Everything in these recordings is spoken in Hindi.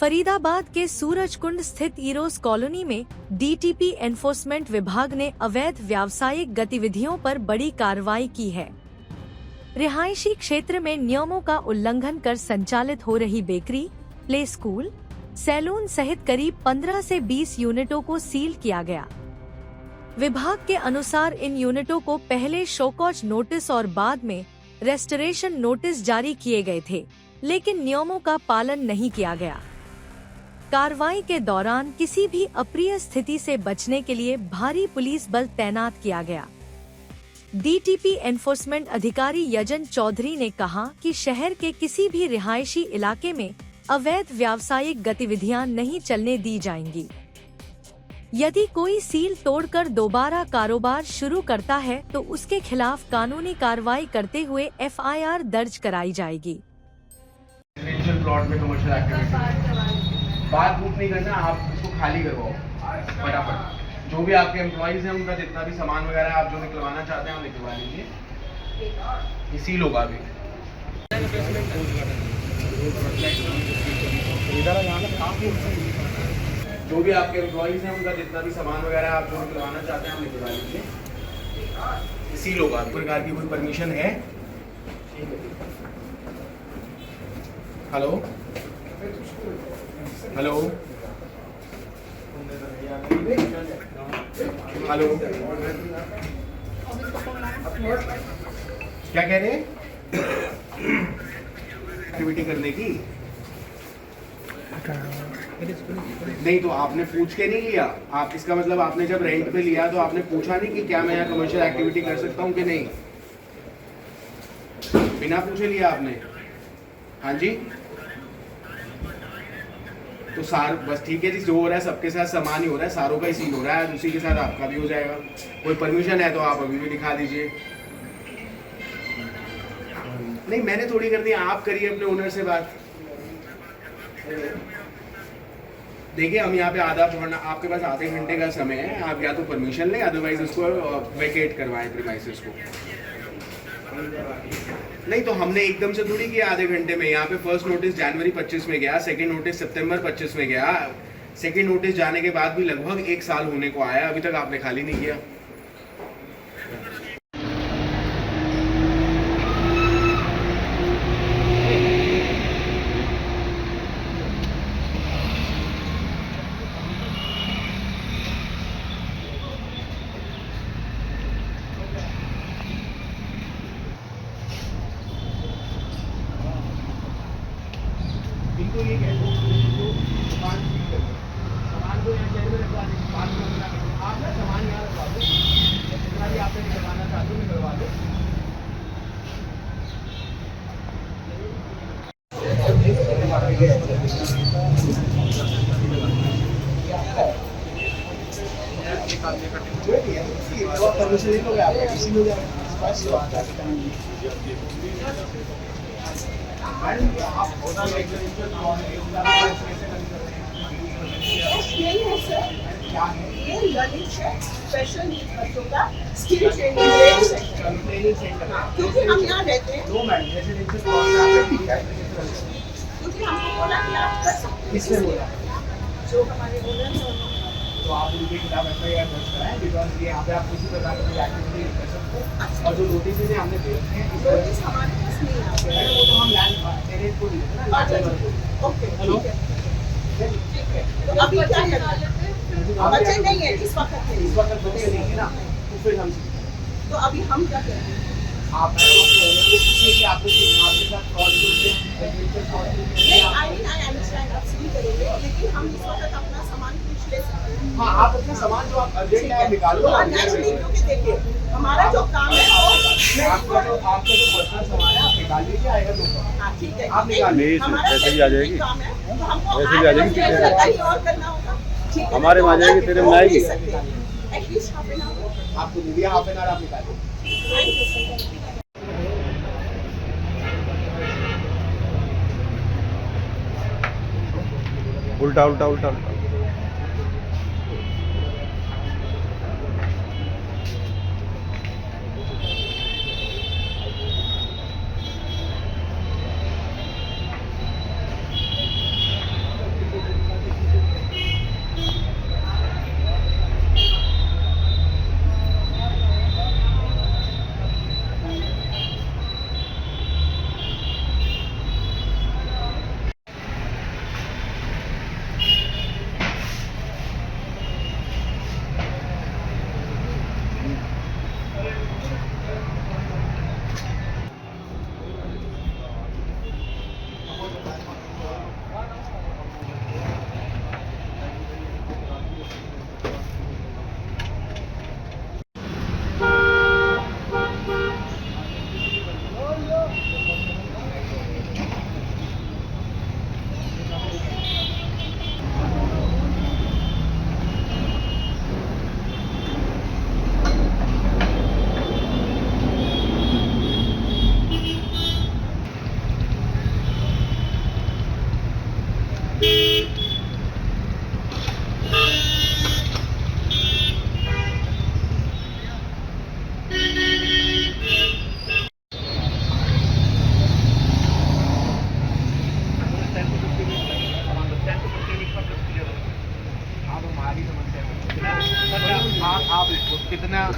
फरीदाबाद के सूरजकुंड स्थित इरोस कॉलोनी में डीटीपी एनफोर्समेंट विभाग ने अवैध व्यावसायिक गतिविधियों पर बड़ी कार्रवाई की है। रिहायशी क्षेत्र में नियमों का उल्लंघन कर संचालित हो रही बेकरी, प्ले स्कूल, सैलून सहित करीब 15 से 20 यूनिटों को सील किया गया। विभाग के अनुसार इन यूनिटों को पहले शोकॉज नोटिस और बाद में रेस्टोरेशन नोटिस जारी किए गए थे, लेकिन नियमों का पालन नहीं किया गया। कार्रवाई के दौरान किसी भी अप्रिय स्थिति से बचने के लिए भारी पुलिस बल तैनात किया गया। डीटीपी एनफोर्समेंट अधिकारी यजन चौधरी ने कहा कि शहर के किसी भी रिहायशी इलाके में अवैध व्यावसायिक गतिविधियां नहीं चलने दी जाएंगी। यदि कोई सील तोड़कर दोबारा कारोबार शुरू करता है तो उसके खिलाफ कानूनी कार्रवाई करते हुए एफआईआर दर्ज कराई जाएगी। प्लॉट में कमर्शियल एक्टिविटी बात बूट नहीं करना, आप इसको खाली करवाओ फटाफट। जो भी आपके एम्प्लॉइज हैं उनका जितना भी सामान वगैरह आप जो निकलवाना चाहते हैं वो निकलवा लीजिए। ये सील होगा अभी। जो भी आपके एम्प्लॉइज हैं उनका जितना भी सामान वगैरह आप जो निकलवाना चाहते हैं वो निकलवा लीजिए। ये सील होगा। प्रकार की कोई परमिशन है? हेलो हेलो हेलो, क्या कह रहे हैं? एक्टिविटी करने की नहीं तो आपने पूछ के नहीं लिया। आप इसका मतलब आपने जब रेंट पे लिया तो आपने पूछा नहीं कि क्या मैं यहाँ कमर्शियल एक्टिविटी कर सकता हूँ कि नहीं? बिना पूछे लिया आपने। हाँ जी, तो सार बस ठीक है जी, जो हो रहा है सबके साथ समान ही हो रहा है, सारों का ही सील हो रहा है, उसी के साथ आपका भी हो जाएगा। कोई परमिशन है तो आप अभी भी दिखा दीजिए। नहीं मैंने थोड़ी कर दी, आप करिए अपने ओनर से बात। देखिए हम यहाँ पे आपके पास आधे घंटे का समय है, आप या तो परमिशन लें अदरवाइज उसको वेकेट करवाएं प्रीमाइसेस को। नहीं तो हमने एकदम से थोड़ी किया आधे घंटे में। यहाँ पे फर्स्ट नोटिस जनवरी 25 में गया, सेकंड नोटिस सितंबर 25 में गया, सेकंड नोटिस जाने के बाद भी लगभग 1 साल होने को आया, अभी तक आपने खाली नहीं किया। इनको ये कहते हैं सामान को यहाँ शहर में रखवा दें, आप ना सामान यहाँ रखवा दो, जितना भी आपने निकलवाना चाहते हो निकलवा दो। परमिशन हो गया आपका, इसी में हो जाएगा। यही है सर, ये लर्निंग है, स्पेशल नीड्स बच्चों का स्किल ट्रेनिंग सेंटर, क्योंकि हम यहाँ रहते हैं, क्योंकि हमको बोला कि आप कर सकते हैं, जो हमारे ओनर हैं तो आप उनके खिलाफ एफआईआर दर्ज कराएं, बिकॉज ये यहाँ पे आप किसी प्रकार की एक्टिविटी नहीं कर सकते। और जो नोटिस हैं हमने दे रखे हैं, नोटिस हमारे पास नहीं है, वो तो हम लैंड टेरेस को देते हैं ना। ओके हेलो, ठीक है, तो अभी क्या करना है? बच्चे नहीं है इस वक्त बच्चे नहीं है ना, तो फिर हम तो अभी हम क्या करें? आप ओनर को पूछिए कि आपके साथ फ्रॉड नहीं, आई अंडरस्टैंड, आप सही करेंगे, लेकिन हम इस वक्त अपना सामान पूछ ले सकते हैं। हाँ, आप अपना सामान जो आप अर्जेंट है निकालो। देखिए हमारा जो काम है आपका जो पर्सनल सामान है आप निकाल लीजिए, आएगा तो ठीक है, आप निकाल लीजिए। वैसे भी आ जाएगी, वैसे भी आ जाएगी, और करना होगा हमारे में आ जाएगी, तेरे में आएगी। एटलीस्ट हाफ एन आवर आपको दे दिया, हाफ एन आवर आप निकालो। उल्टा उल्टा उल्टा उल्टा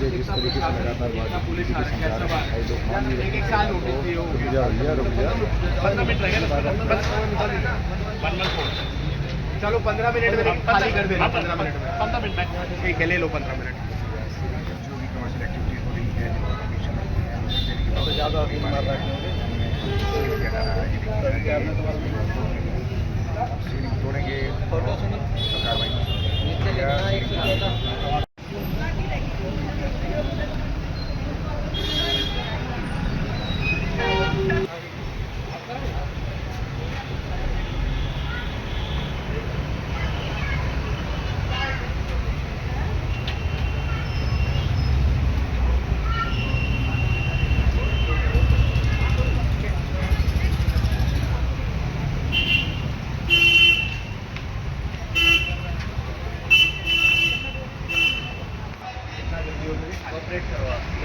मुझे जिस तरीके से लगातार बात पुलिस की आ रही है, समझा सब आ रहा है, लोग मान नहीं एक रहे साल नोटिस दिए हो रुक जा भैया रुक जा 15 मिनट लगेगा चलो 15 मिनट में खाली कर देना 15 मिनट में 15 मिनट ठीक है ले लो 15 मिनट जो भी कमर्शियल एक्टिविटीज हो रही है जो कमीशन है तो ज़्यादा बीमार रखेंगे तोड़ेंगे कार्रवाई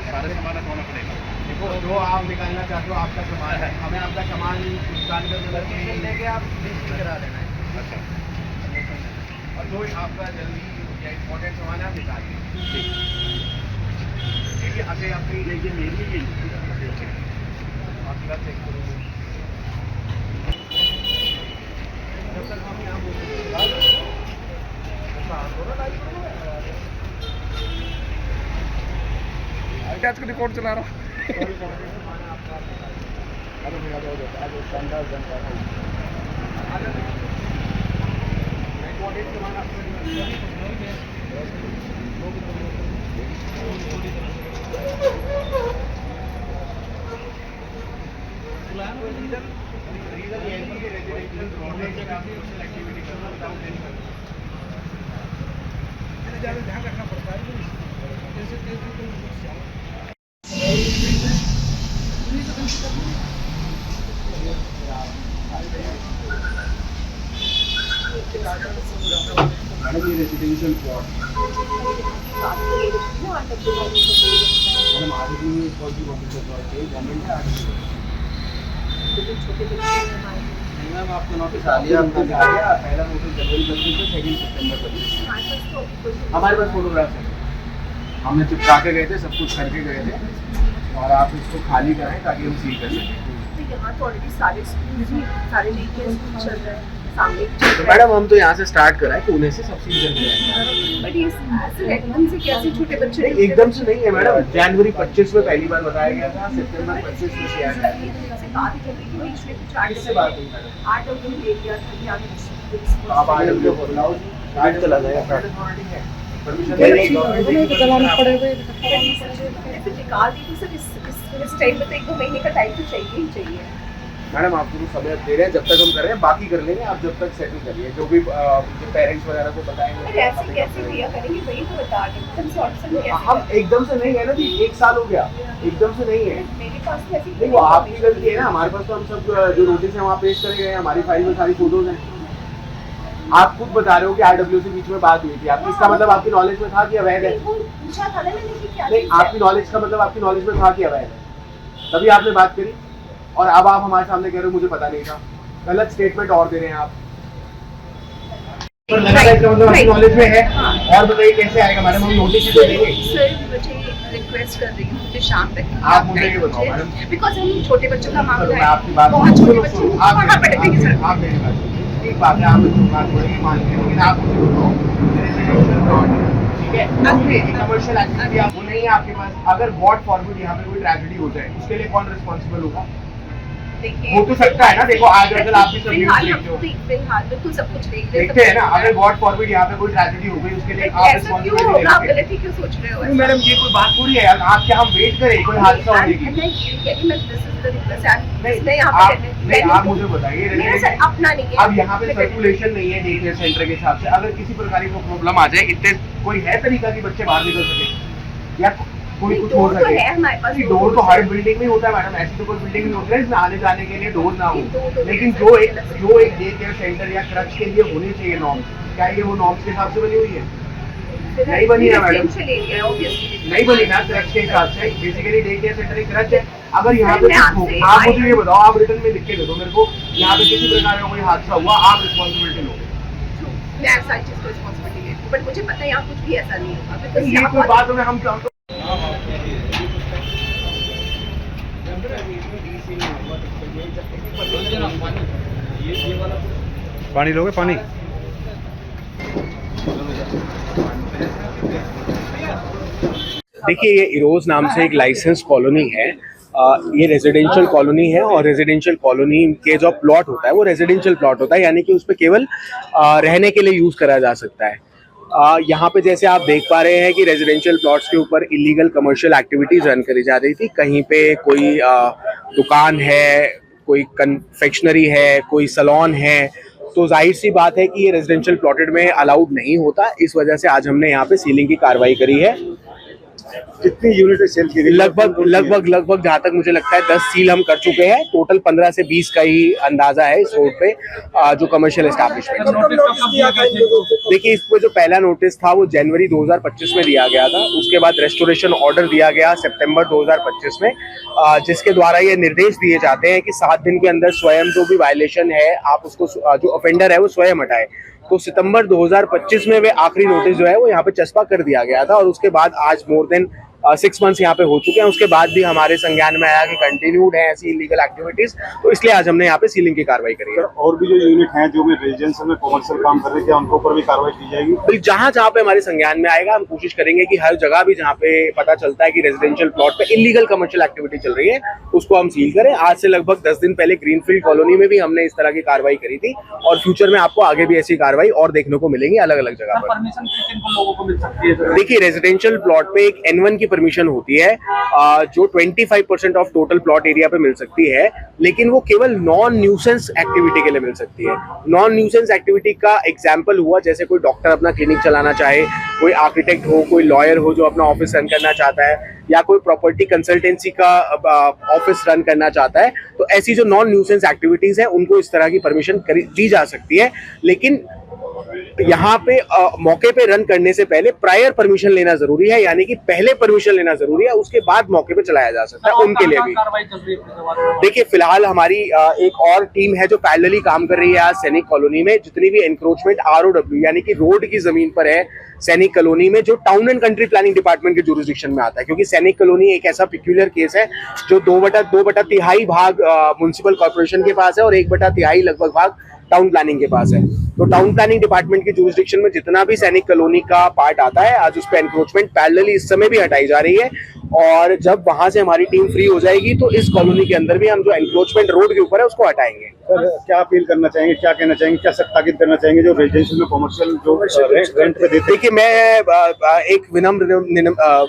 सारा सामान रखवाना पड़ेगा देखो जो आप निकालना चाहते हो आपका सामान है हमें आपका सामान निकाल कर लेके आप करा देना है अच्छा और जो आपका जल्दी या इम्पोर्टेंट सामान है आप निकाल दीजिए ठीक है आगे अपनी लेकिन मेरी आपकी बात चेक करूँगी जब तक हम यहाँ बोल क्या रिकॉर्ड चला रहा ध्यान रखना पड़ता है मैडम ये रेजिडेंशियल प्लॉट मैडम आज भी गवर्नमेंट है मैम आपका नोटिस आ लिया पहला नोटिस जनवरी 25 से 2 सितंबर 25 हमारे पास फोटोग्राफ है हमने चिपका के गए थे सब कुछ करके गए थे और आप इसको खाली कराएं ताकि हम सील कर सकें यहाँ तो ऑलरेडी सारे नहीं चल रहे हैं सामने तो मैडम हम तो यहाँ से स्टार्ट कराएं पुणे से सब सील कर दिया बट ये एकदम से कैसे छोटे बच्चे एकदम से नहीं है मैडम जनवरी 25 में पहली बार बताया गया था सितंबर 25 में किया गया किससे बात हुई मैडम आप आज बुलाओ चला जाएगा परमिशन निकाल दी सर इस टाइम में तो 1-2 महीने का टाइम तो चाहिए ही चाहिए मैडम आपको समय दे रहे हैं जब तक हम कर रहे हैं बाकी कर लेंगे आप जब तक सेटल करिए जो भी पेरेंट्स वगैरह को बताएंगे ऐसे कैसे दिया करेंगे वही तो बता दें हम एकदम से नहीं है ना जी 1 साल हो गया एकदम से नहीं है मेरे पास तो ऐसी नहीं वो आपकी गलती है ना हमारे पास तो हम सब जो नोटिस है वहाँ पेश करे गए हमारी फाइल में सारी फोटोज हैं आप खुद बता रहे हो कि RW से बीच में बात हुई थी आपकी इसका मतलब आपकी नॉलेज में था कि अवैध है नहीं आपकी नॉलेज का मतलब आपकी नॉलेज में था कि अवैध है तभी आपने बात करी और अब आप हमारे सामने कह रहे हो मुझे पता नहीं था गलत स्टेटमेंट और दे रहे हैं आप मतलब आपकी नॉलेज में है और बताइए कैसे आएगा मैडम हम नोटिस ही दे देंगे सर मुझे रिक्वेस्ट कर रही हूँ मुझे शाम तक आप मुझे ये बताओ मैडम बिकॉज हम छोटे बच्चों का मामला है आपकी बात बहुत छोटे बच्चे वहाँ पर देखिए सर आप मेरी बात एक बात है आप बच्चों की बात बोलेंगे मान लेंगे लेकिन आप मुझे बताओ ठीक है कमर्शियल एक्टिविटी आप वो नहीं है आपके पास अगर गॉड फॉरबिड यहाँ पे कोई ट्रेजेडी हो जाए उसके लिए कौन रिस्पॉन्सिबल होगा हो तो सकता है ना देखो आज अगर आप भी सब न्यूज़ देखते हो फिलहाल बिल्कुल सब कुछ देखते हैं ना अगर गॉड फॉरबिड यहाँ पे कोई ट्रेजेडी हो गई उसके लिए आप रिस्पॉन्सिबिलिटी आप गलत ही क्यों सोच रहे हो मैडम ये कोई बात थोड़ी है यार आप क्या हम वेट करें कोई हादसा होने की नहीं आप मुझे बताइए अपना नहीं है अब यहाँ पे सर्कुलेशन नहीं है डे केयर सेंटर के हिसाब से अगर किसी प्रकार की प्रॉब्लम आ जाए इतने कोई है तरीका कि बच्चे बाहर निकल सके या कोई कुछ हो सके डोर तो हर बिल्डिंग में होता है मैडम ऐसी तो कोई बिल्डिंग नहीं होती है इसमें आने जाने के लिए डोर ना हो लेकिन जो एक डे केयर सेंटर या क्रच के लिए होनी चाहिए नॉर्म्स क्या ये वो नॉर्म्स के हिसाब से बनी हुई है नहीं बनी है मैडम नहीं बनी ना क्रच के हिसाब से बेसिकली डे केयर सेंटर एक क्रच है अगर यहाँ पे आप मुझे ये बताओ आप रिटर्न में लिख के दे दो मेरे को यहाँ पे किसी प्रकार का कोई हादसा हुआ आप रिस्पॉन्सिबिलिटी लो मैं सारी चीज को रिस्पॉन्सिबिलिटी लेती हूँ बट मुझे पता है यहाँ कुछ भी ऐसा नहीं होगा ये कोई बात है हम पानी लोगे पानी? देखिए, ये इरोज नाम से एक लाइसेंस कॉलोनी है। ये रेजिडेंशियल कॉलोनी है और रेजिडेंशियल कॉलोनी के जो प्लॉट होता है वो रेजिडेंशियल प्लॉट होता है, यानी कि उस पर केवल रहने के लिए यूज़ करा जा सकता है। यहाँ पे जैसे आप देख पा रहे हैं कि रेजिडेंशियल प्लॉट्स के ऊपर इलीगल कमर्शियल एक्टिविटीज़ रन करी जा रही थी। कहीं पे कोई दुकान है, कोई कन्फेक्शनरी है, कोई सैलून है, तो जाहिर सी बात है कि ये रेजिडेंशियल प्लॉटेड में अलाउड नहीं होता। इस वजह से आज हमने यहाँ पे सीलिंग की कार्रवाई करी है। कितनी यूनिट सेल की? लगभग जहाँ तक मुझे लगता है 10 सील हम कर चुके हैं। टोटल 15 से 20 का ही अंदाजा है इस रोड पे जो कमर्शियल एस्टैब्लिशमेंट। देखिए, इसमें जो पहला नोटिस था वो जनवरी 2025 में दिया गया था। उसके बाद रेस्टोरेशन ऑर्डर दिया गया सितंबर 2025 में, जिसके द्वारा ये निर्देश दिए जाते हैं कि 7 दिन के अंदर स्वयं जो भी वायलेशन है आप उसको, जो ऑफेंडर है वो स्वयं हटाए। तो सितंबर 2025 में वे आखिरी नोटिस जो है वो यहाँ पे चस्पा कर दिया गया था और उसके बाद आज मोर देन 6 मंथ्स यहाँ पे हो चुके हैं। उसके बाद भी हमारे संज्ञान में आया कि कंटिन्यूड है ऐसी इलीगल एक्टिविटीज, तो इसलिए आज हमने यहाँ पे सीलिंग की कार्रवाई करी है। और भी जो यूनिट हैं जो में रेजिडेंशियल में कमर्शियल काम कर रहे थे, उनके ऊपर भी कार्रवाई की जाएगी? तो जहाँ जहाँ पे हमारे संज्ञान में आएगा हम कोशिश करेंगे कि हर जगह भी जहाँ पे पता चलता है कि रेजिडेंशियल प्लॉट पे इलीगल कमर्शियल एक्टिविटी चल रही है उसको हम सील करें। आज से लगभग 10 दिन पहले ग्रीनफील्ड कॉलोनी में भी हमने इस तरह की कार्रवाई करी थी और फ्यूचर में आपको आगे भी ऐसी कार्रवाई और देखने को मिलेंगी अलग अलग जगह पर। परमिशन किन लोगों को मिल सकती है? देखिए, रेजिडेंशियल प्लॉट पे एक N1 की परमिशन होती है जो 25% ऑफ टोटल प्लॉट एरिया पे मिल सकती है, लेकिन वो केवल नॉन न्यूसेंस एक्टिविटी के लिए मिल सकती है। नॉन न्यूसेंस एक्टिविटी का एग्जांपल हुआ जैसे कोई डॉक्टर अपना क्लिनिक चलाना चाहे, कोई आर्किटेक्ट हो, कोई लॉयर हो जो अपना ऑफिस रन करना चाहता है, या कोई प्रॉपर्टी कंसल्टेंसी का ऑफिस रन करना चाहता है, तो ऐसी जो नॉन न्यूसेंस एक्टिविटीज है उनको इस तरह की परमिशन दी जा सकती है। लेकिन यहाँ पे मौके पे रन करने से पहले प्रायर परमिशन लेना जरूरी है, यानी कि पहले परमिशन लेना जरूरी है, उसके बाद मौके पे चलाया जा सकता है उनके लिए भी। देखिए, फिलहाल हमारी एक और टीम है जो पैरेलली काम कर रही है आज सैनिक कॉलोनी में। जितनी भी एनक्रोचमेंट ROW यानी कि रोड की जमीन पर है सैनिक कॉलोनी में, जो town and country planning department के जुरिसडिक्शन में आता है, क्योंकि सैनिक कॉलोनी एक ऐसा पिक्यूलर केस है जो 2/3 भाग म्युनिसिपल कॉर्पोरेशन के पास है और 1/3 लगभग भाग टाउन प्लानिंग के पास है। तो टाउन प्लानिंग डिपार्टमेंट की जुरिसडिक्शन में जितना भी सैनिक कॉलोनी का पार्ट आता है, आज उस पर एनक्रोचमेंट पैरेलली इस समय भी हटाई जा रही है। और जब वहां से हमारी टीम फ्री हो जाएगी तो इस कॉलोनी के अंदर भी हम जो एनक्रोचमेंट रोड के ऊपर है उसको हटाएंगे। सर, क्या अपील करना चाहेंगे, क्या कहना चाहेंगे, क्या ताकीद करना चाहेंगे जो रेजिडेंशियल में कमर्शियल जो रेंट पे देते? देखिए, मैं एक विनम्र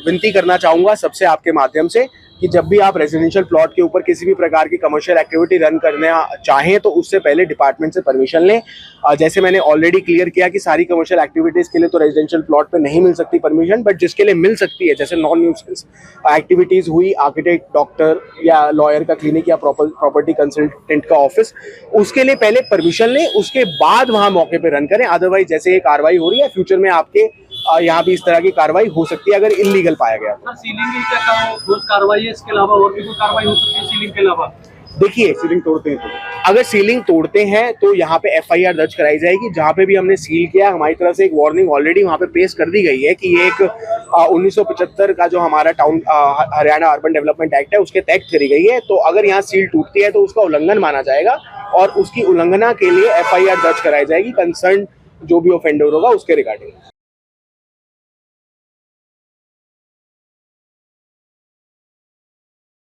विनती करना चाहूंगा सबसे आपके माध्यम से कि जब भी आप रेजिडेंशियल प्लॉट के ऊपर किसी भी प्रकार की कमर्शियल एक्टिविटी रन करना चाहें तो उससे पहले डिपार्टमेंट से परमिशन लें। जैसे मैंने ऑलरेडी क्लियर किया कि सारी कमर्शियल एक्टिविटीज के लिए तो रेजिडेंशियल प्लॉट पे नहीं मिल सकती परमिशन, बट जिसके लिए मिल सकती है जैसे नॉन न्यूसेंस एक्टिविटीज हुई, आर्किटेक्ट, डॉक्टर या लॉयर का क्लिनिक या प्रॉपर्टी कंसल्टेंट का ऑफिस, उसके लिए पहले परमिशन लें, उसके बाद वहां मौके पे रन करें। अदरवाइज जैसे ये कार्रवाई हो रही है, फ्यूचर में आपके यहाँ भी इस तरह की कार्रवाई हो सकती है अगर इलीगल पाया गया। सीलिंग की क्या ठोस कार्रवाई है? इसके अलावा और भी कोई कार्रवाई हो सकती है सीलिंग के अलावा? देखिए, सीलिंग तोड़ते हैं तो अगर सीलिंग तोड़ते हैं तो यहाँ पे FIR दर्ज कराई जाएगी। जहाँ पे भी हमने सील किया हमारी तरफ से एक वार्निंग ऑलरेडी वहाँ पे पेश कर दी गई है कि ये एक 1975 का जो हमारा town Haryana urban development act है उसके तहत करी गई है। तो अगर यहाँ सील टूटती है तो उसका उल्लंघन माना जाएगा और उसकी उल्लंघना के लिए FIR दर्ज कराई जाएगी कंसर्न जो भी ऑफेंडर होगा उसके रिगार्डिंग।